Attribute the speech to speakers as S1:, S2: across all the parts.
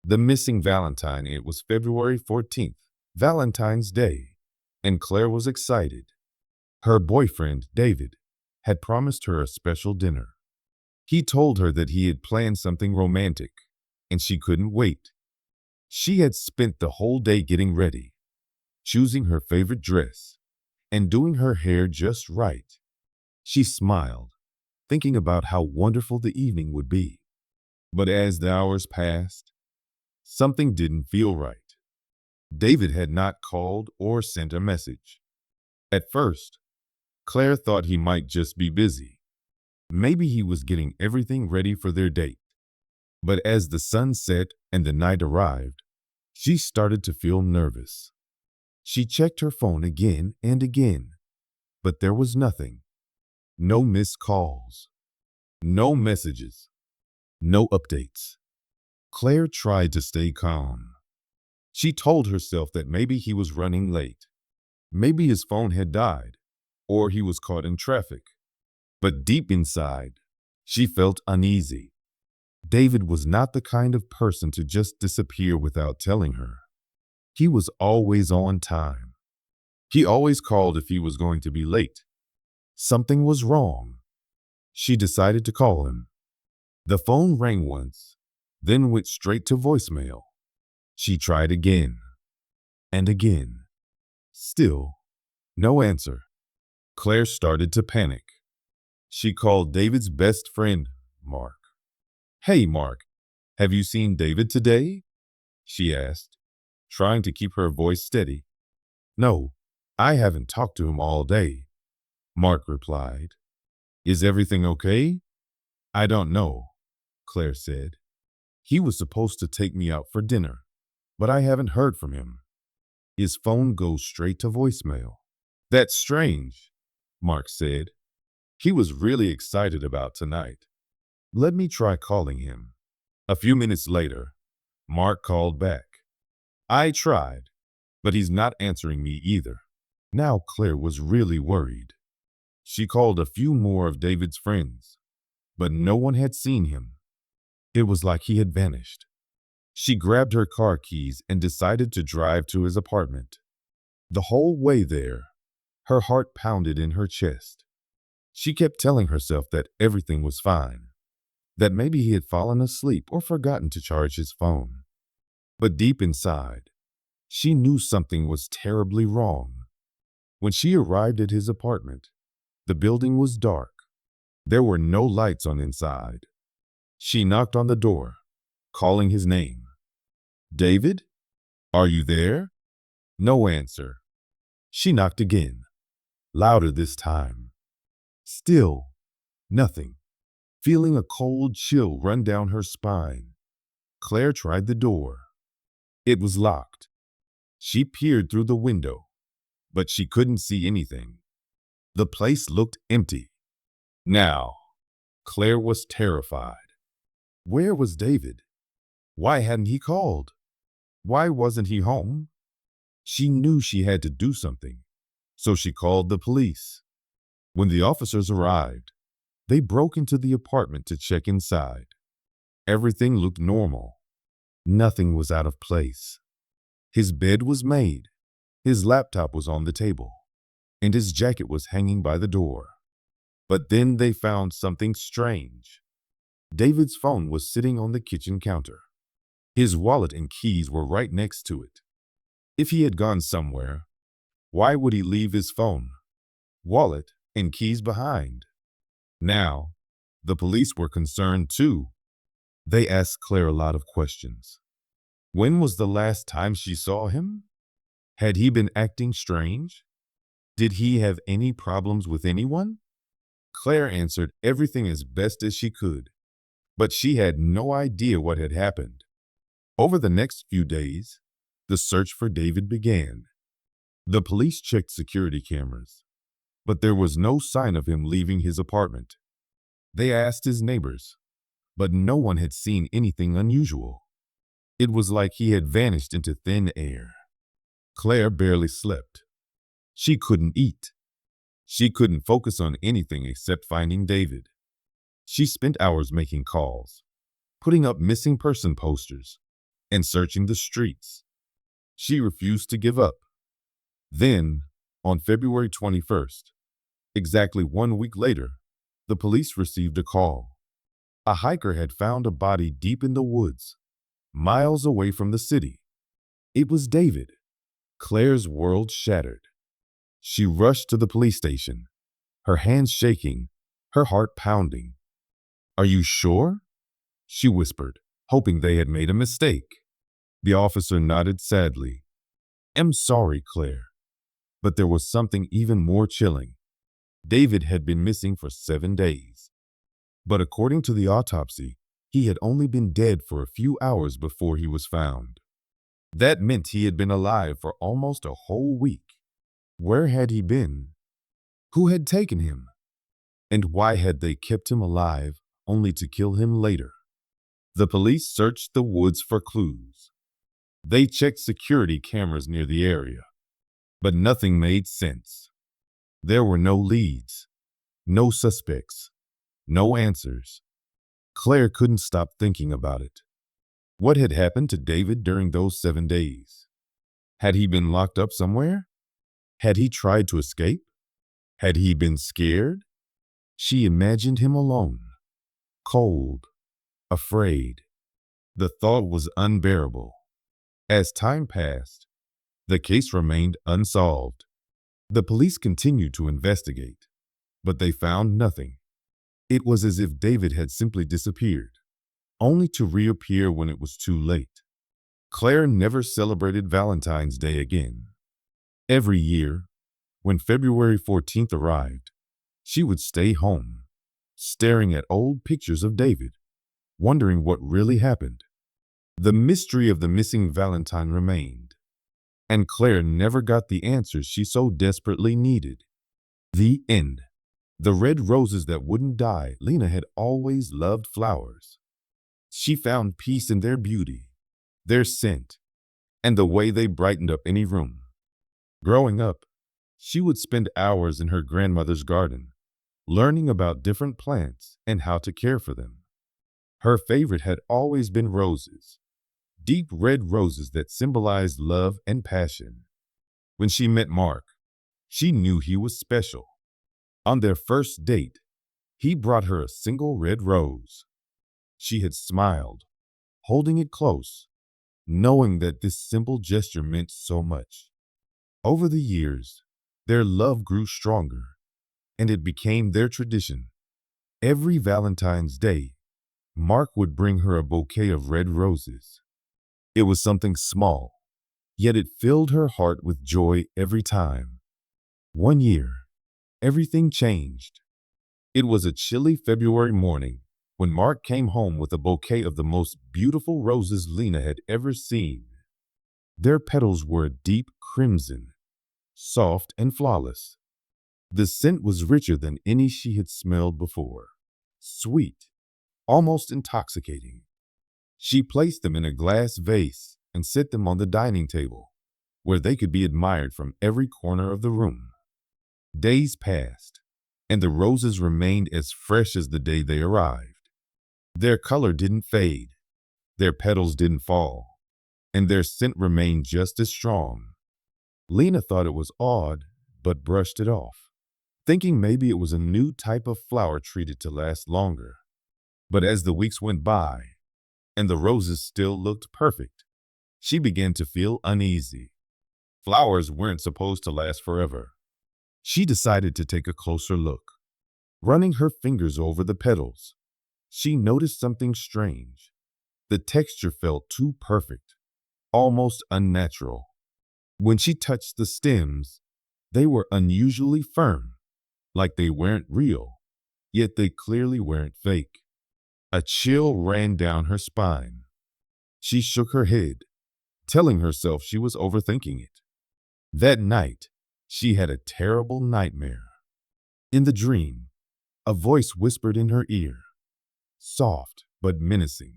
S1: The missing Valentine. It was February 14th, Valentine's Day, and Claire was excited. Her boyfriend, David, had promised her a special dinner. He told her that he had planned something romantic, and she couldn't wait. She had spent the whole day getting ready, choosing her favorite dress, and doing her hair just right. She smiled, thinking about how wonderful the evening would be. But as the hours passed, something didn't feel right. David had not called or sent a message. At first, Claire thought he might just be busy. Maybe he was getting everything ready for their date. But as the sun set and the night arrived, she started to feel nervous. She checked her phone again and again, but there was nothing. No missed calls, no messages, no updates. Claire tried to stay calm. She told herself that maybe he was running late. Maybe his phone had died, or he was caught in traffic. But deep inside, she felt uneasy. David was not the kind of person to just disappear without telling her. He was always on time. He always called if he was going to be late. Something was wrong. She decided to call him. The phone rang once, then went straight to voicemail. She tried again and again. Still, no answer. Claire started to panic. She called David's best friend, Mark. "Hey, Mark, have you seen David today?" she asked, trying to keep her voice steady. "No, I haven't talked to him all day," Mark replied. "Is everything okay?" "I don't know," Claire said. "He was supposed to take me out for dinner, but I haven't heard from him. His phone goes straight to voicemail." "That's strange," Mark said. "He was really excited about tonight. Let me try calling him." A few minutes later, Mark called back. "I tried, but he's not answering me either." Now Claire was really worried. She called a few more of David's friends, but no one had seen him. It was like he had vanished. She grabbed her car keys and decided to drive to his apartment. The whole way there, her heart pounded in her chest. She kept telling herself that everything was fine, that maybe he had fallen asleep or forgotten to charge his phone. But deep inside, she knew something was terribly wrong. When she arrived at his apartment, the building was dark. There were no lights on inside. She knocked on the door, calling his name. "David? Are you there?" No answer. She knocked again, louder this time. Still, nothing. Feeling a cold chill run down her spine, Claire tried the door. It was locked. She peered through the window, but she couldn't see anything. The place looked empty. Now, Claire was terrified. Where was David? Why hadn't he called? Why wasn't he home? She knew she had to do something, so she called the police. When the officers arrived, they broke into the apartment to check inside. Everything looked normal. Nothing was out of place. His bed was made, his laptop was on the table, and his jacket was hanging by the door. But then they found something strange. David's phone was sitting on the kitchen counter. His wallet and keys were right next to it. If he had gone somewhere, why would he leave his phone, wallet, and keys behind? Now, the police were concerned too. They asked Claire a lot of questions. When was the last time she saw him? Had he been acting strange? Did he have any problems with anyone? Claire answered everything as best as she could, but she had no idea what had happened. Over the next few days, the search for David began. The police checked security cameras, but there was no sign of him leaving his apartment. They asked his neighbors, but no one had seen anything unusual. It was like he had vanished into thin air. Claire barely slept. She couldn't eat. She couldn't focus on anything except finding David. She spent hours making calls, putting up missing person posters, and searching the streets. She refused to give up. Then, on February 21st, exactly 1 week later, the police received a call. A hiker had found a body deep in the woods, miles away from the city. It was David. Claire's world shattered. She rushed to the police station, her hands shaking, her heart pounding. "Are you sure?" she whispered, hoping they had made a mistake. The officer nodded sadly. "I'm sorry, Claire." But there was something even more chilling. David had been missing for 7 days. But according to the autopsy, he had only been dead for a few hours before he was found. That meant he had been alive for almost a whole week. Where had he been? Who had taken him? And why had they kept him alive only to kill him later? The police searched the woods for clues. They checked security cameras near the area, but nothing made sense. There were no leads, no suspects, no answers. Claire couldn't stop thinking about it. What had happened to David during those 7 days? Had he been locked up somewhere? Had he tried to escape? Had he been scared? She imagined him alone, cold, afraid. The thought was unbearable. As time passed, the case remained unsolved. The police continued to investigate, but they found nothing. It was as if David had simply disappeared, only to reappear when it was too late. Claire never celebrated Valentine's Day again. Every year, when February 14th arrived, she would stay home, staring at old pictures of David, wondering what really happened. The mystery of the missing Valentine remained, and Claire never got the answers she so desperately needed. The end. The red roses that wouldn't die. Lena had always loved flowers. She found peace in their beauty, their scent, and the way they brightened up any room. Growing up, she would spend hours in her grandmother's garden, learning about different plants and how to care for them. Her favorite had always been roses, deep red roses that symbolized love and passion. When she met Mark, she knew he was special. On their first date, he brought her a single red rose. She had smiled, holding it close, knowing that this simple gesture meant so much. Over the years, their love grew stronger, and it became their tradition. Every Valentine's Day, Mark would bring her a bouquet of red roses. It was something small, yet it filled her heart with joy every time. One year, everything changed. It was a chilly February morning when Mark came home with a bouquet of the most beautiful roses Lena had ever seen. Their petals were a deep crimson, soft and flawless. The scent was richer than any she had smelled before, sweet, almost intoxicating. She placed them in a glass vase and set them on the dining table, where they could be admired from every corner of the room. Days passed, and the roses remained as fresh as the day they arrived. Their color didn't fade, their petals didn't fall, and their scent remained just as strong. Lena thought it was odd, but brushed it off, thinking maybe it was a new type of flower treated to last longer. But as the weeks went by, and the roses still looked perfect, she began to feel uneasy. Flowers weren't supposed to last forever. She decided to take a closer look. Running her fingers over the petals, she noticed something strange. The texture felt too perfect, almost unnatural. When she touched the stems, they were unusually firm, like they weren't real, yet they clearly weren't fake. A chill ran down her spine. She shook her head, telling herself she was overthinking it. That night, she had a terrible nightmare. In the dream, a voice whispered in her ear, soft but menacing,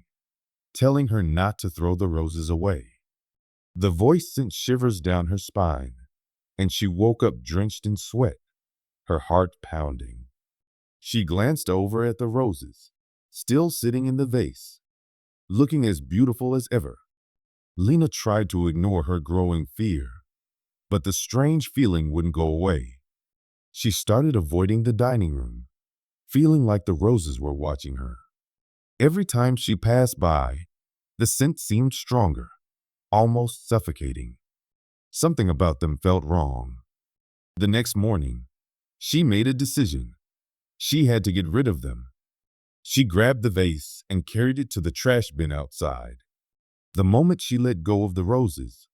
S1: telling her not to throw the roses away. The voice sent shivers down her spine, and she woke up drenched in sweat, her heart pounding. She glanced over at the roses, still sitting in the vase, looking as beautiful as ever. Lena tried to ignore her growing fear, but the strange feeling wouldn't go away. She started avoiding the dining room, feeling like the roses were watching her. Every time she passed by, the scent seemed stronger, almost suffocating. Something about them felt wrong. The next morning, she made a decision. She had to get rid of them. She grabbed the vase and carried it to the trash bin outside. The moment she let go of the roses,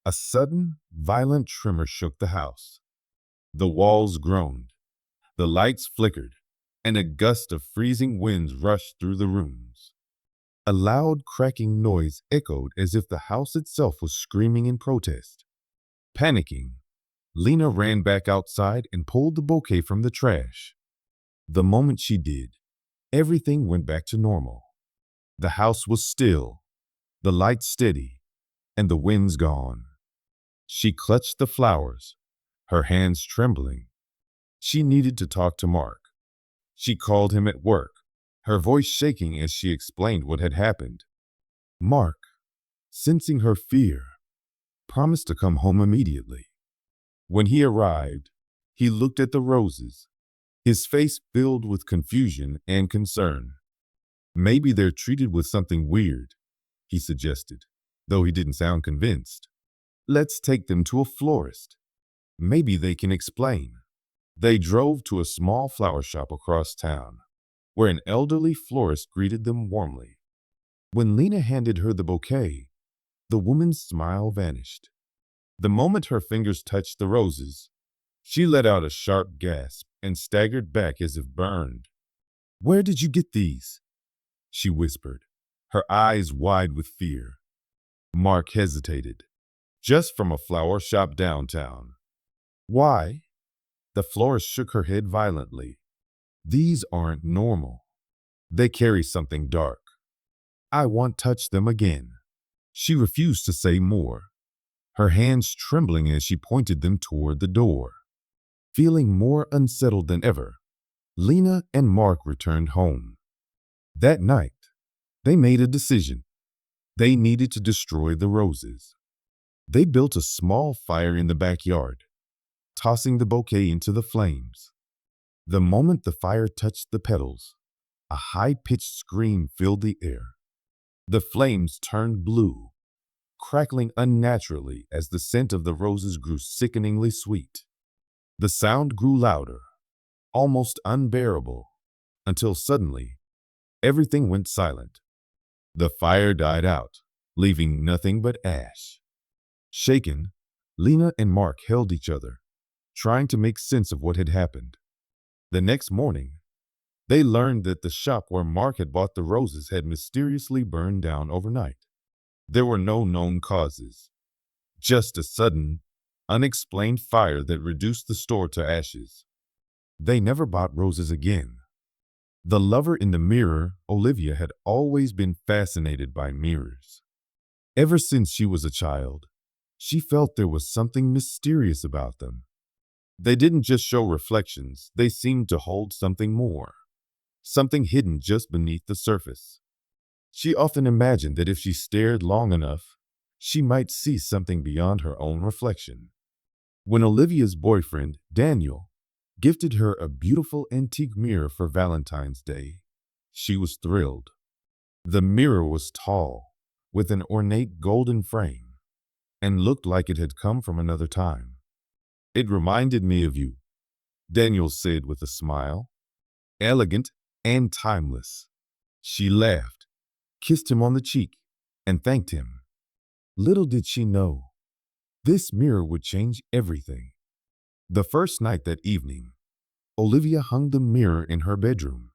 S1: a sudden, violent tremor shook the house. The walls groaned, the lights flickered, and a gust of freezing winds rushed through the rooms. A loud cracking noise echoed as if the house itself was screaming in protest. Panicking, Lena ran back outside and pulled the bouquet from the trash. The moment she did, everything went back to normal. The house was still, the lights steady, and the winds gone. She clutched the flowers, her hands trembling. She needed to talk to Mark. She called him at work, her voice shaking as she explained what had happened. Mark, sensing her fear, promised to come home immediately. When he arrived, he looked at the roses, his face filled with confusion and concern. Maybe they're treated with something weird, he suggested, though he didn't sound convinced. Let's take them to a florist. Maybe they can explain. They drove to a small flower shop across town, where an elderly florist greeted them warmly. When Lena handed her the bouquet, the woman's smile vanished. The moment her fingers touched the roses, she let out a sharp gasp and staggered back as if burned. "Where did you get these?" she whispered, her eyes wide with fear. Mark hesitated. "Just from a flower shop downtown." "Why?" The florist shook her head violently. "These aren't normal. They carry something dark. I won't touch them again." She refused to say more, her hands trembling as she pointed them toward the door. Feeling more unsettled than ever, Lena and Mark returned home. That night, they made a decision. They needed to destroy the roses. They built a small fire in the backyard, tossing the bouquet into the flames. The moment the fire touched the petals, a high-pitched scream filled the air. The flames turned blue, crackling unnaturally as the scent of the roses grew sickeningly sweet. The sound grew louder, almost unbearable, until suddenly, everything went silent. The fire died out, leaving nothing but ash. Shaken, Lena and Mark held each other, trying to make sense of what had happened. The next morning, they learned that the shop where Mark had bought the roses had mysteriously burned down overnight. There were no known causes, just a sudden, unexplained fire that reduced the store to ashes. They never bought roses again. The lover in the mirror, Olivia, had always been fascinated by mirrors. Ever since she was a child, she felt there was something mysterious about them. They didn't just show reflections, they seemed to hold something more, something hidden just beneath the surface. She often imagined that if she stared long enough, she might see something beyond her own reflection. When Olivia's boyfriend, Daniel, gifted her a beautiful antique mirror for Valentine's Day, she was thrilled. The mirror was tall, with an ornate golden frame, and looked like it had come from another time. "It reminded me of you," Daniel said with a smile. "Elegant and timeless." She laughed, kissed him on the cheek, and thanked him. Little did she know, this mirror would change everything. The first night that evening, Olivia hung the mirror in her bedroom.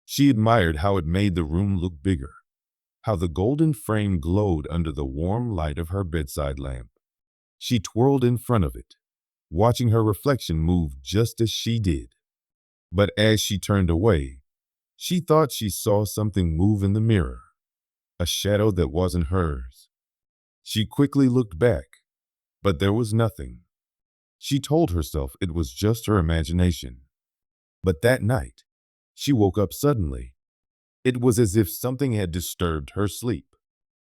S1: She admired how it made the room look bigger, how the golden frame glowed under the warm light of her bedside lamp. She twirled in front of it, watching her reflection move just as she did. But as she turned away, she thought she saw something move in the mirror, a shadow that wasn't hers. She quickly looked back, but there was nothing. She told herself it was just her imagination. But that night, she woke up suddenly. It was as if something had disturbed her sleep.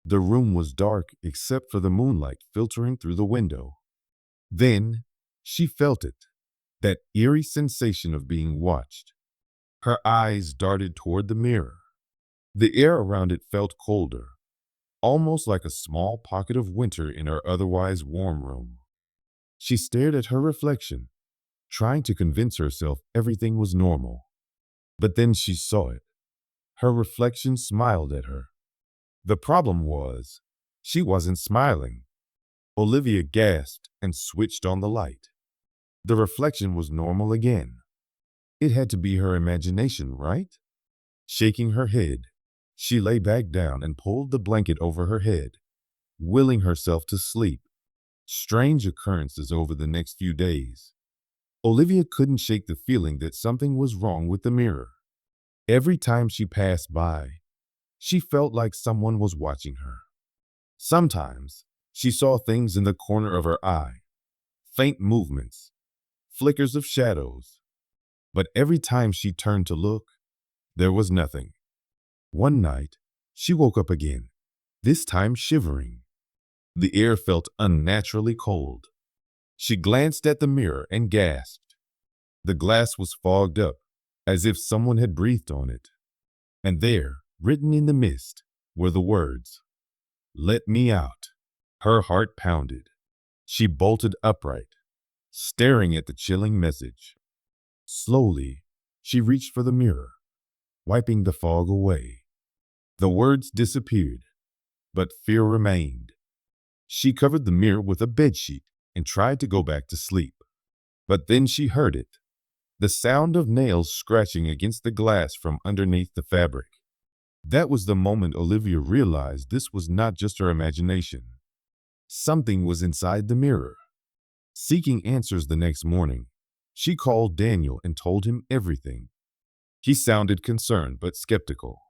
S1: The room was dark except for the moonlight filtering through the window. Then she felt it, that eerie sensation of being watched. Her eyes darted toward the mirror. The air around it felt colder, almost like a small pocket of winter in her otherwise warm room. She stared at her reflection, trying to convince herself everything was normal. But then she saw it. Her reflection smiled at her. The problem was, she wasn't smiling. Olivia gasped and switched on the light. The reflection was normal again. It had to be her imagination, right? Shaking her head, she lay back down and pulled the blanket over her head, willing herself to sleep. Strange occurrences over the next few days. Olivia couldn't shake the feeling that something was wrong with the mirror. Every time she passed by, she felt like someone was watching her. Sometimes, she saw things in the corner of her eye, faint movements, flickers of shadows. But every time she turned to look, there was nothing. One night, she woke up again, this time shivering. The air felt unnaturally cold. She glanced at the mirror and gasped. The glass was fogged up, as if someone had breathed on it. And there, written in the mist, were the words, "Let me out." Her heart pounded. She bolted upright, staring at the chilling message. Slowly, she reached for the mirror, wiping the fog away. The words disappeared, but fear remained. She covered the mirror with a bedsheet and tried to go back to sleep. But then she heard it, the sound of nails scratching against the glass from underneath the fabric. That was the moment Olivia realized this was not just her imagination. Something was inside the mirror. Seeking answers the next morning, she called Daniel and told him everything. He sounded concerned but skeptical.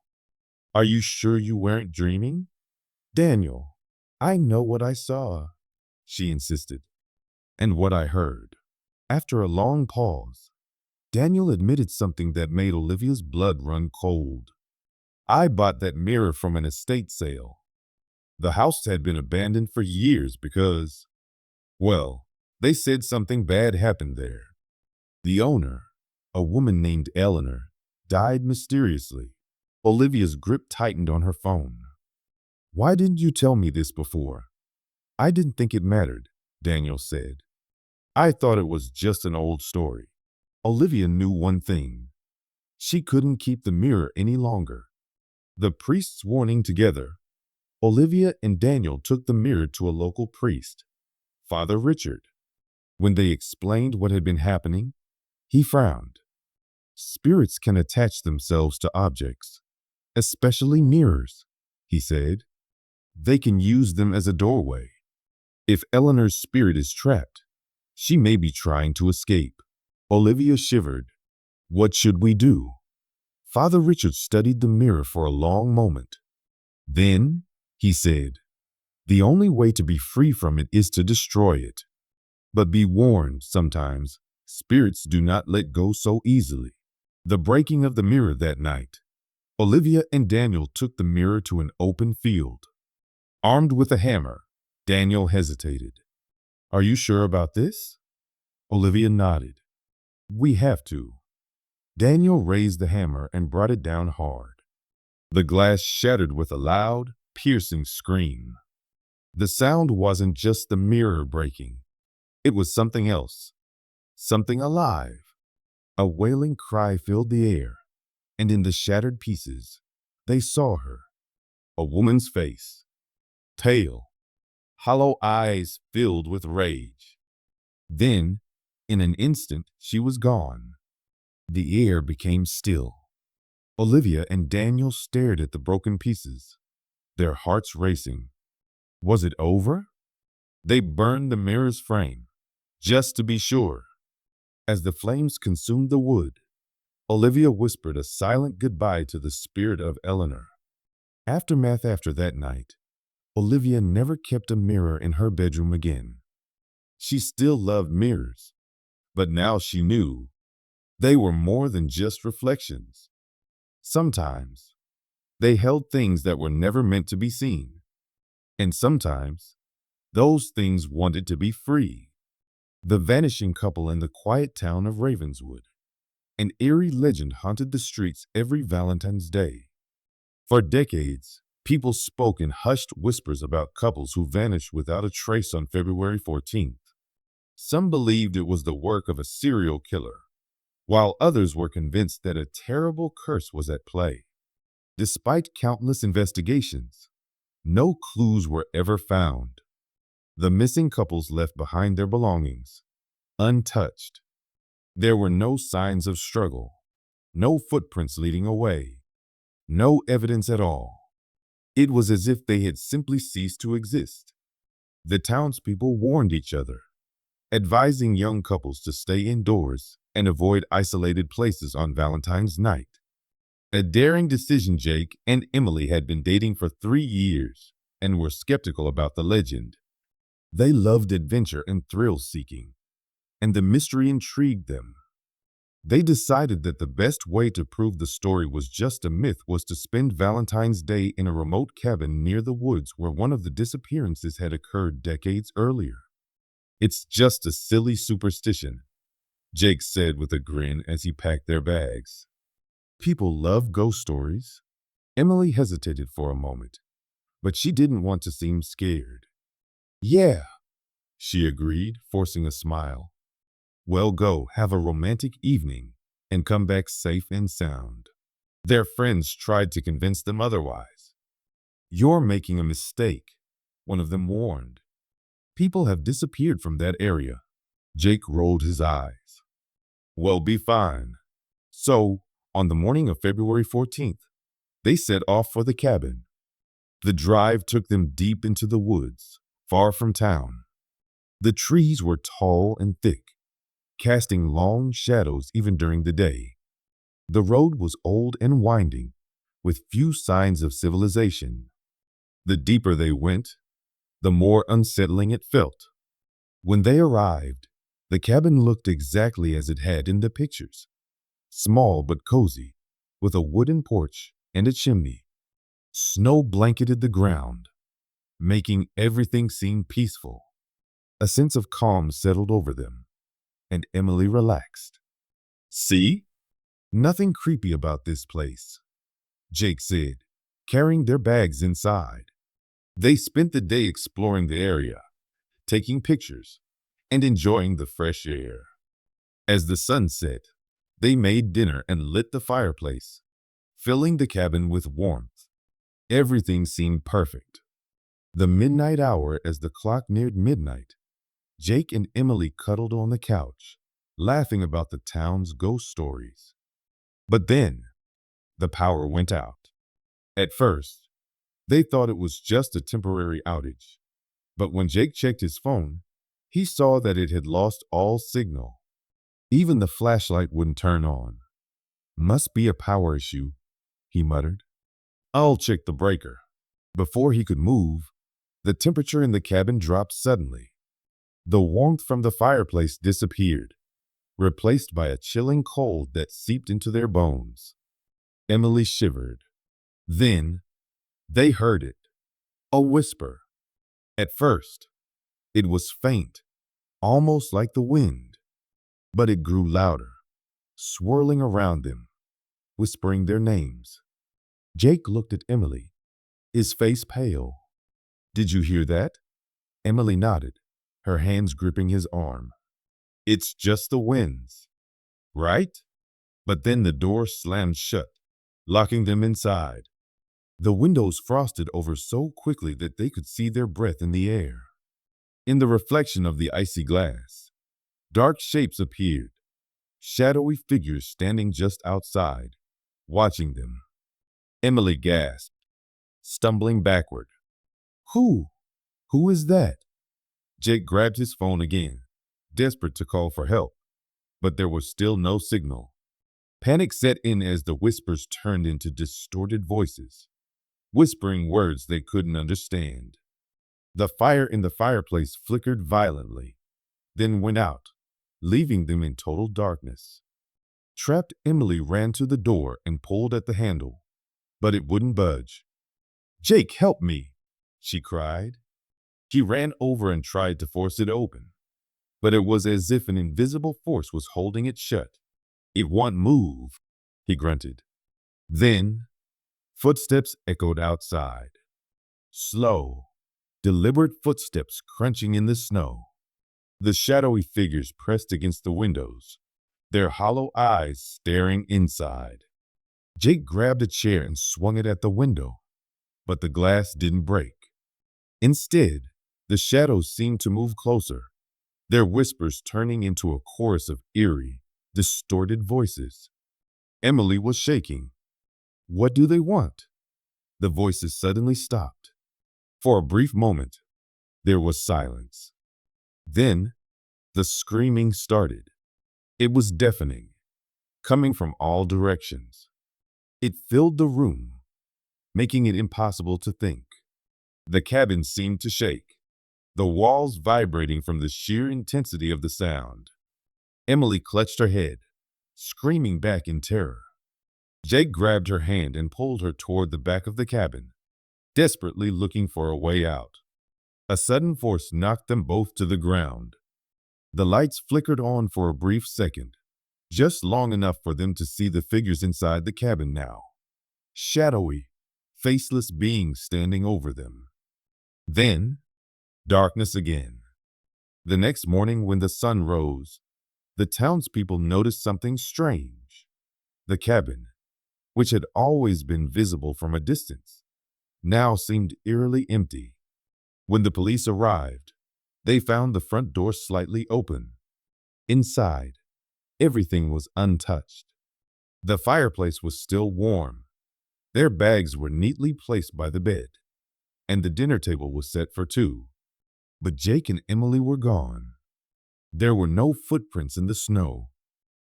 S1: "Are you sure you weren't dreaming?" "Daniel, I know what I saw," she insisted, "and what I heard." After a long pause, Daniel admitted something that made Olivia's blood run cold. "I bought that mirror from an estate sale. The house had been abandoned for years because, well, they said something bad happened there. The owner, a woman named Eleanor, died mysteriously." Olivia's grip tightened on her phone. "Why didn't you tell me this before?" "I didn't think it mattered," Daniel said. "I thought it was just an old story." Olivia knew one thing. She couldn't keep the mirror any longer. The priests warning together, Olivia and Daniel took the mirror to a local priest, Father Richard. When they explained what had been happening, he frowned. "Spirits can attach themselves to objects, especially mirrors," he said. "They can use them as a doorway. If Eleanor's spirit is trapped, she may be trying to escape." Olivia shivered. "What should we do?" Father Richard studied the mirror for a long moment. Then, he said, "The only way to be free from it is to destroy it. But be warned, sometimes spirits do not let go so easily." The breaking of the mirror that night, Olivia and Daniel took the mirror to an open field. Armed with a hammer, Daniel hesitated. "Are you sure about this?" Olivia nodded. "We have to." Daniel raised the hammer and brought it down hard. The glass shattered with a loud, piercing scream. The sound wasn't just the mirror breaking. It was something else, something alive. A wailing cry filled the air, and in the shattered pieces, they saw her. A woman's face, pale, hollow eyes filled with rage. Then, in an instant, she was gone. The air became still. Olivia and Daniel stared at the broken pieces, their hearts racing. Was it over? They burned the mirror's frame, just to be sure. As the flames consumed the wood, Olivia whispered a silent goodbye to the spirit of Eleanor. Aftermath after that night, Olivia never kept a mirror in her bedroom again. She still loved mirrors, but now she knew they were more than just reflections. Sometimes, they held things that were never meant to be seen. And sometimes, those things wanted to be free. The vanishing couple in the quiet town of Ravenswood. An eerie legend haunted the streets every Valentine's Day. For decades, people spoke in hushed whispers about couples who vanished without a trace on February 14th. Some believed it was the work of a serial killer, while others were convinced that a terrible curse was at play. Despite countless investigations, no clues were ever found. The missing couples left behind their belongings, untouched. There were no signs of struggle, no footprints leading away, no evidence at all. It was as if they had simply ceased to exist. The townspeople warned each other, advising young couples to stay indoors and avoid isolated places on Valentine's night. A daring decision. Jake and Emily had been dating for 3 years and were skeptical about the legend. They loved adventure and thrill-seeking, and the mystery intrigued them. They decided that the best way to prove the story was just a myth was to spend Valentine's Day in a remote cabin near the woods where one of the disappearances had occurred decades earlier. "It's just a silly superstition," Jake said with a grin as he packed their bags. "People love ghost stories." Emily hesitated for a moment, but she didn't want to seem scared. "Yeah," she agreed, forcing a smile. "Well, go have a romantic evening and come back safe and sound." Their friends tried to convince them otherwise. "You're making a mistake," one of them warned. "People have disappeared from that area." Jake rolled his eyes. "Well, be fine." So, on the morning of February 14th, they set off for the cabin. The drive took them deep into the woods, far from town. The trees were tall and thick, casting long shadows even during the day. The road was old and winding, with few signs of civilization. The deeper they went, the more unsettling it felt. When they arrived, the cabin looked exactly as it had in the pictures. Small but cozy, with a wooden porch and a chimney. Snow blanketed the ground, making everything seem peaceful. A sense of calm settled over them, and Emily relaxed. "See? Nothing creepy about this place," Jake said, carrying their bags inside. They spent the day exploring the area, taking pictures, and enjoying the fresh air. As the sun set, they made dinner and lit the fireplace, filling the cabin with warmth. Everything seemed perfect. The midnight hour, as the clock neared midnight, Jake and Emily cuddled on the couch, laughing about the town's ghost stories. But then, the power went out. At first, they thought it was just a temporary outage. But when Jake checked his phone, he saw that it had lost all signal. Even the flashlight wouldn't turn on. "Must be a power issue," he muttered. "I'll check the breaker." Before he could move, the temperature in the cabin dropped suddenly. The warmth from the fireplace disappeared, replaced by a chilling cold that seeped into their bones. Emily shivered. Then, they heard it. A whisper. At first, it was faint, almost like the wind. But it grew louder, swirling around them, whispering their names. Jake looked at Emily, his face pale. "Did you hear that?" Emily nodded, her hands gripping his arm. "It's just the winds, right?" But then the door slammed shut, locking them inside. The windows frosted over so quickly that they could see their breath in the air. In the reflection of the icy glass, dark shapes appeared, shadowy figures standing just outside, watching them. Emily gasped, stumbling backward. "Who? Who is that?" Jake grabbed his phone again, desperate to call for help, but there was still no signal. Panic set in as the whispers turned into distorted voices, whispering words they couldn't understand. The fire in the fireplace flickered violently, then went out, leaving them in total darkness. Trapped, Emily ran to the door and pulled at the handle, but it wouldn't budge. "Jake, help me!" she cried. He ran over and tried to force it open, but it was as if an invisible force was holding it shut. "It won't move," he grunted. Then, footsteps echoed outside. Slow, deliberate footsteps crunching in the snow. The shadowy figures pressed against the windows, their hollow eyes staring inside. Jake grabbed a chair and swung it at the window, but the glass didn't break. Instead, the shadows seemed to move closer, their whispers turning into a chorus of eerie, distorted voices. Emily was shaking. "What do they want?" The voices suddenly stopped. For a brief moment, there was silence. Then, the screaming started. It was deafening, coming from all directions. It filled the room, making it impossible to think. The cabin seemed to shake, the walls vibrating from the sheer intensity of the sound. Emily clutched her head, screaming back in terror. Jake grabbed her hand and pulled her toward the back of the cabin, desperately looking for a way out. A sudden force knocked them both to the ground. The lights flickered on for a brief second, just long enough for them to see the figures inside the cabin now. Shadowy, faceless beings standing over them. Then, darkness again. The next morning when the sun rose, the townspeople noticed something strange. The cabin, which had always been visible from a distance, now seemed eerily empty. When the police arrived, they found the front door slightly open. Inside, everything was untouched. The fireplace was still warm. Their bags were neatly placed by the bed, and the dinner table was set for two. But Jake and Emily were gone. There were no footprints in the snow,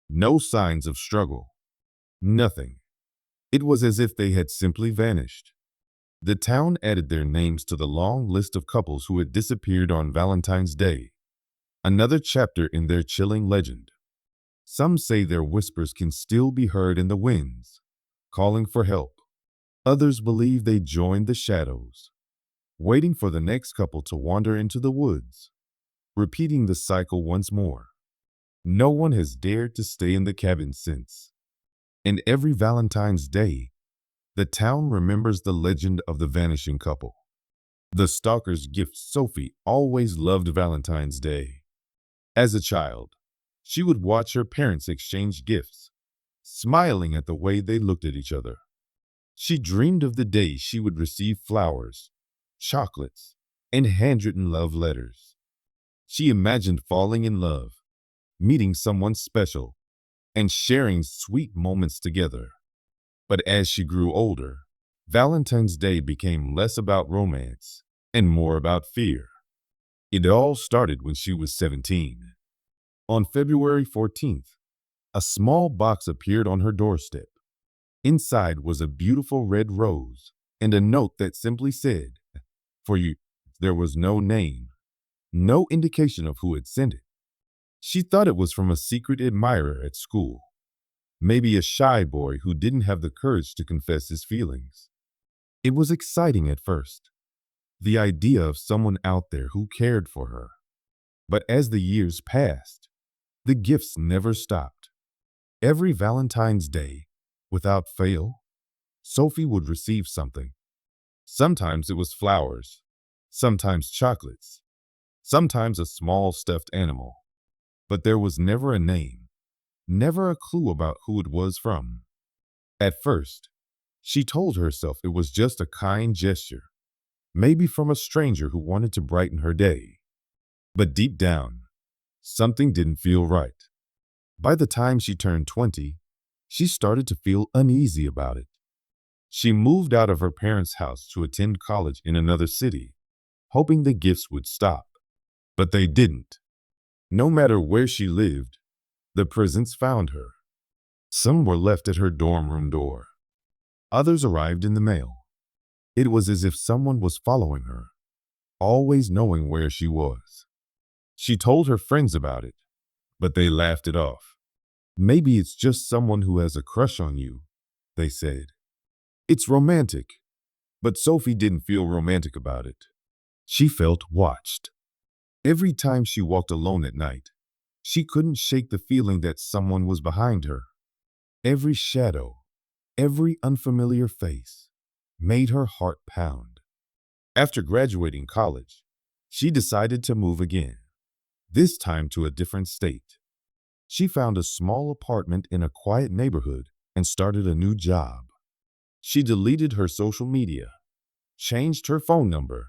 S1: no signs of struggle, nothing. It was as if they had simply vanished. The town added their names to the long list of couples who had disappeared on Valentine's Day, another chapter in their chilling legend. Some say their whispers can still be heard in the winds, calling for help. Others believe they joined the shadows, waiting for the next couple to wander into the woods, repeating the cycle once more. No one has dared to stay in the cabin since. And every Valentine's Day, the town remembers the legend of the vanishing couple. The stalker's gift. Sophie always loved Valentine's Day. As a child, she would watch her parents exchange gifts, smiling at the way they looked at each other. She dreamed of the day she would receive flowers, chocolates, and handwritten love letters. She imagined falling in love, meeting someone special, and sharing sweet moments together. But as she grew older, Valentine's Day became less about romance and more about fear. It all started when she was 17. On February 14th, a small box appeared on her doorstep. Inside was a beautiful red rose and a note that simply said, "For you." There was no name, no indication of who had sent it. She thought it was from a secret admirer at school, maybe a shy boy who didn't have the courage to confess his feelings. It was exciting at first, the idea of someone out there who cared for her. But as the years passed, the gifts never stopped. Every Valentine's Day, without fail, Sophie would receive something. Sometimes it was flowers, sometimes chocolates, sometimes a small stuffed animal. But there was never a name, never a clue about who it was from. At first, she told herself it was just a kind gesture, maybe from a stranger who wanted to brighten her day. But deep down, something didn't feel right. By the time she turned 20, she started to feel uneasy about it. She moved out of her parents' house to attend college in another city, hoping the gifts would stop. But they didn't. No matter where she lived, the presents found her. Some were left at her dorm room door. Others arrived in the mail. It was as if someone was following her, always knowing where she was. She told her friends about it, but they laughed it off. "Maybe it's just someone who has a crush on you," they said. "It's romantic." But Sophie didn't feel romantic about it. She felt watched. Every time she walked alone at night, she couldn't shake the feeling that someone was behind her. Every shadow, every unfamiliar face made her heart pound. After graduating college, she decided to move again, this time to a different state. She found a small apartment in a quiet neighborhood and started a new job. She deleted her social media, changed her phone number,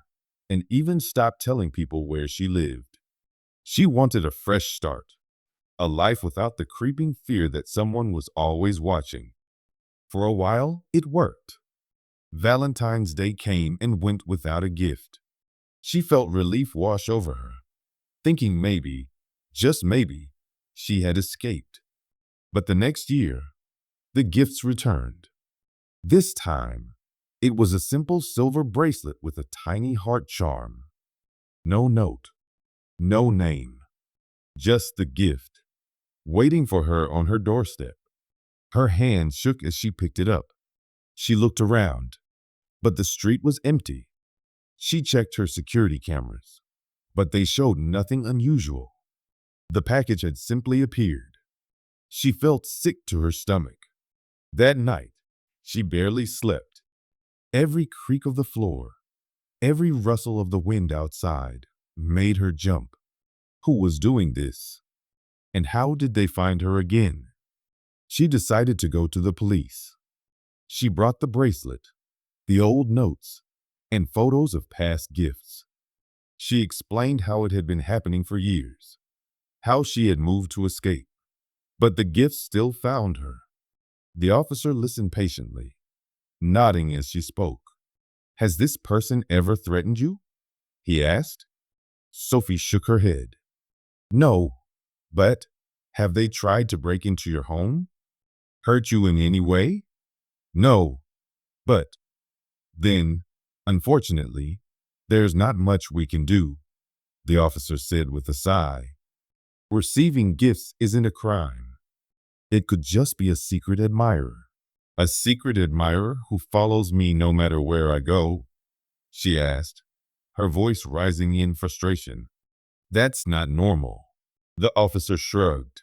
S1: and even stopped telling people where she lived. She wanted a fresh start, a life without the creeping fear that someone was always watching. For a while, it worked. Valentine's Day came and went without a gift. She felt relief wash over her, thinking maybe, just maybe, she had escaped. But the next year, the gifts returned. This time, it was a simple silver bracelet with a tiny heart charm. No note, no name, just the gift, waiting for her on her doorstep. Her hand shook as she picked it up. She looked around, but the street was empty. She checked her security cameras, but they showed nothing unusual. The package had simply appeared. She felt sick to her stomach. That night, she barely slept. Every creak of the floor, every rustle of the wind outside made her jump. Who was doing this? And how did they find her again? She decided to go to the police. She brought the bracelet, the old notes, and photos of past gifts. She explained how it had been happening for years, how she had moved to escape. But the gifts still found her. The officer listened patiently, nodding as she spoke. "Has this person ever threatened you?" he asked. Sophie shook her head. "No, but have they tried to break into your home? Hurt you in any way?" "No, but then, unfortunately, there's not much we can do," the officer said with a sigh. "Receiving gifts isn't a crime. It could just be a secret admirer. A secret admirer who follows me no matter where I go?" she asked, her voice rising in frustration. "That's not normal." The officer shrugged.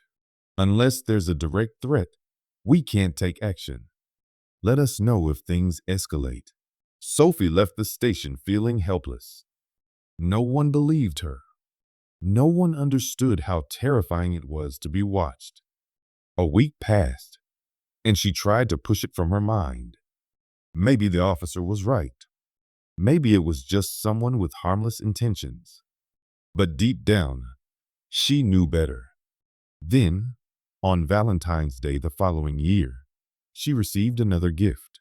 S1: "Unless there's a direct threat, we can't take action. Let us know if things escalate." Sophie left the station feeling helpless. No one believed her. No one understood how terrifying it was to be watched. A week passed, and she tried to push it from her mind. Maybe the officer was right. Maybe it was just someone with harmless intentions. But deep down, she knew better. Then, on Valentine's Day the following year, she received another gift.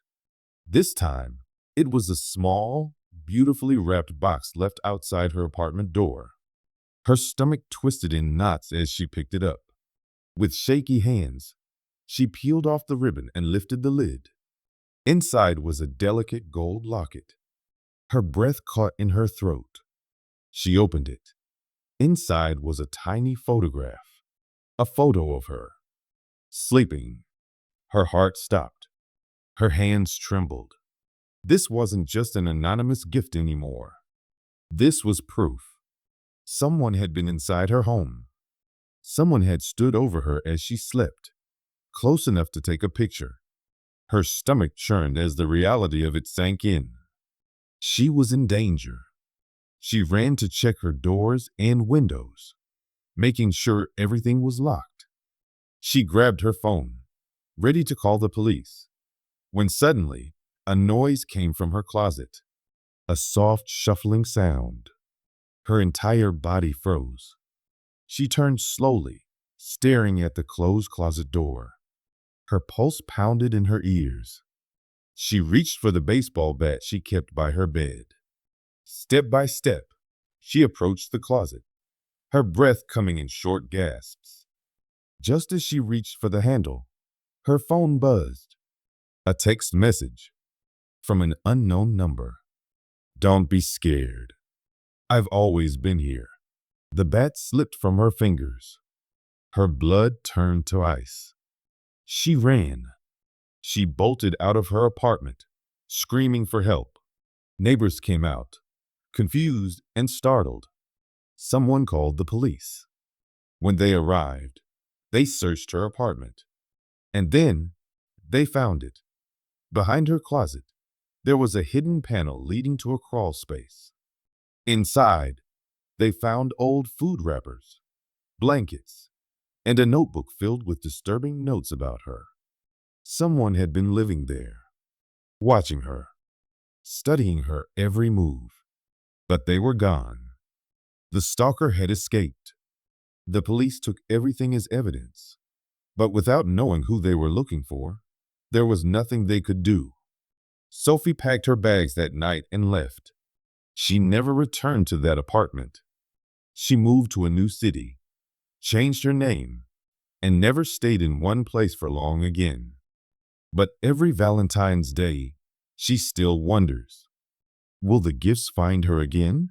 S1: This time, it was a small, beautifully wrapped box left outside her apartment door. Her stomach twisted in knots as she picked it up. With shaky hands, she peeled off the ribbon and lifted the lid. Inside was a delicate gold locket. Her breath caught in her throat. She opened it. Inside was a tiny photograph, a photo of her, sleeping. Her heart stopped. Her hands trembled. This wasn't just an anonymous gift anymore. This was proof. Someone had been inside her home. Someone had stood over her as she slept, close enough to take a picture. Her stomach churned as the reality of it sank in. She was in danger. She ran to check her doors and windows, making sure everything was locked. She grabbed her phone, ready to call the police, when suddenly a noise came from her closet, a soft shuffling sound. Her entire body froze. She turned slowly, staring at the closed closet door. Her pulse pounded in her ears. She reached for the baseball bat she kept by her bed. Step by step, she approached the closet, her breath coming in short gasps. Just as she reached for the handle, her phone buzzed. A text message from an unknown number. "Don't be scared. I've always been here." The bat slipped from her fingers. Her blood turned to ice. She ran. She bolted out of her apartment, screaming for help. Neighbors came out, confused and startled. Someone called the police. When they arrived, they searched her apartment. And then they found it. Behind her closet, there was a hidden panel leading to a crawl space. Inside, they found old food wrappers, blankets, and a notebook filled with disturbing notes about her. Someone had been living there, watching her, studying her every move. But they were gone. The stalker had escaped. The police took everything as evidence. But without knowing who they were looking for, there was nothing they could do. Sophie packed her bags that night and left. She never returned to that apartment. She moved to a new city, changed her name, and never stayed in one place for long again. But every Valentine's Day, she still wonders, will the gifts find her again?